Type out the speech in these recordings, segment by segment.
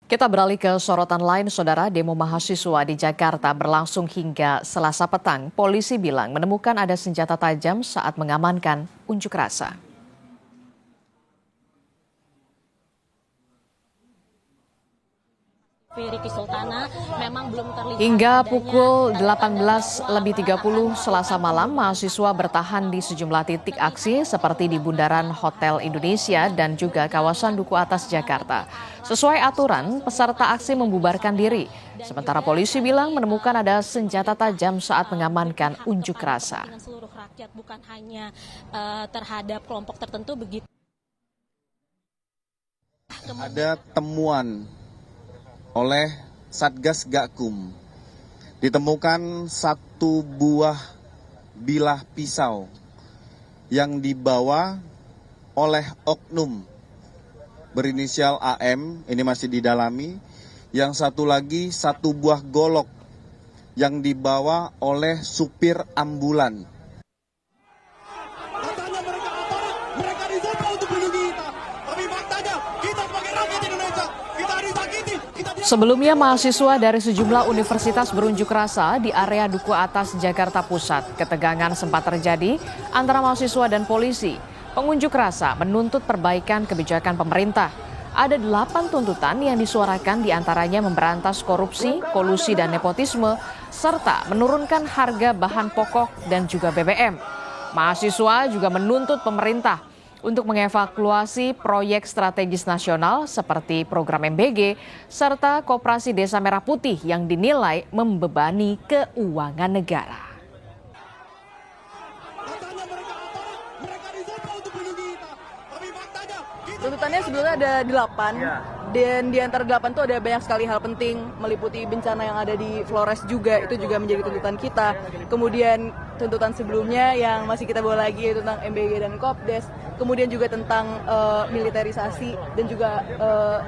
Kita beralih ke sorotan lain, Saudara. Demo mahasiswa di Jakarta berlangsung hingga Selasa petang. Polisi bilang menemukan ada senjata tajam saat mengamankan unjuk rasa. Ricky Sultana memang belum terlihat. Hingga pukul 18.30 Selasa malam, mahasiswa bertahan di sejumlah titik aksi seperti di Bundaran Hotel Indonesia dan juga kawasan Duku Atas Jakarta. Sesuai aturan, peserta aksi membubarkan diri. Sementara polisi bilang menemukan ada senjata tajam saat mengamankan unjuk rasa. Dengan seluruh rakyat, bukan hanya terhadap kelompok tertentu begitu. Ada temuan oleh Satgas Gakum, ditemukan satu buah bilah pisau yang dibawa oleh oknum berinisial AM, ini masih didalami. Yang satu lagi satu buah golok yang dibawa oleh supir ambulan. Katanya mereka aparat, mereka disuruh untuk melindungi kita. Tapi faktanya kita sebagai rakyat Indonesia, kita disakiti. Sebelumnya, mahasiswa dari sejumlah universitas berunjuk rasa di area Duku Atas, Jakarta Pusat. Ketegangan sempat terjadi antara mahasiswa dan polisi. Pengunjuk rasa menuntut perbaikan kebijakan pemerintah. Ada 8 tuntutan yang disuarakan, diantaranya memberantas korupsi, kolusi dan nepotisme, serta menurunkan harga bahan pokok dan juga BBM. Mahasiswa juga menuntut pemerintah untuk mengevaluasi proyek strategis nasional seperti program MBG serta Koperasi Desa Merah Putih yang dinilai membebani keuangan negara. Katanya mereka aparat, mereka disuruh untuk melindungi kita. Tapi faktanya kita Tuntutannya sebetulnya ada 8, dan di antara 8 itu ada banyak sekali hal penting, meliputi bencana yang ada di Flores juga, itu juga menjadi tuntutan kita. Kemudian tuntutan sebelumnya yang masih kita bawa lagi yaitu tentang MBG dan Kopdes, kemudian juga tentang militerisasi dan juga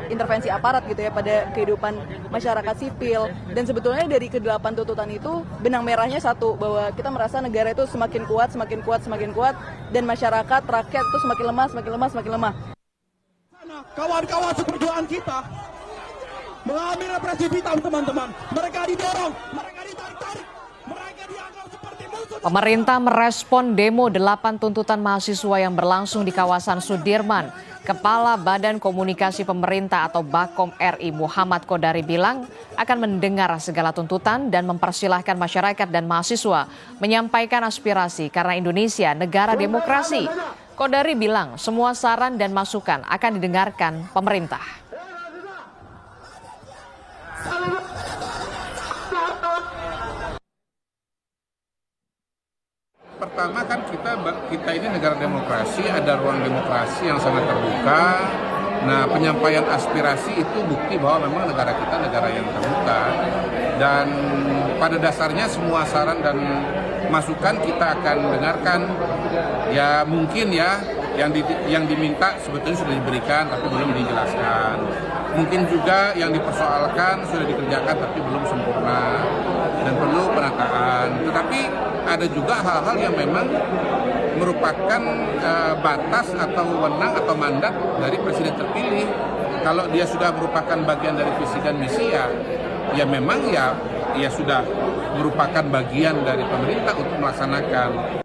intervensi aparat gitu ya pada kehidupan masyarakat sipil. Dan sebetulnya dari ke-8 tuntutan itu benang merahnya satu, bahwa kita merasa negara itu semakin kuat, dan masyarakat, rakyat itu semakin lemah. kawan-kawan seperjuangan kita mengalami represi hitam, teman-teman. Mereka didorong, mereka ditarik-tarik, mereka dianggap seperti musuh. Pemerintah merespon demo 8 tuntutan mahasiswa yang berlangsung di kawasan Sudirman. Kepala Badan Komunikasi Pemerintah atau Bakom RI Muhammad Kodari bilang akan mendengar segala tuntutan dan mempersilahkan masyarakat dan mahasiswa menyampaikan aspirasi karena Indonesia negara demokrasi. Kodari bilang semua saran dan masukan akan didengarkan pemerintah. Pertama kan kita ini negara demokrasi, ada ruang demokrasi yang sangat terbuka. Nah, penyampaian aspirasi itu bukti bahwa memang negara kita negara yang terbuka. Dan pada dasarnya semua saran dan masukan kita akan dengarkan. Ya mungkin ya yang diminta sebetulnya sudah diberikan tapi belum dijelaskan. Mungkin juga yang dipersoalkan sudah dikerjakan tapi belum sempurna dan perlu penataan. Tetapi ada juga hal-hal yang memang merupakan batas atau wewenang atau mandat dari presiden terpilih. Kalau dia sudah merupakan bagian dari visi dan misi ya memang ya sudah merupakan bagian dari pemerintah untuk melaksanakan.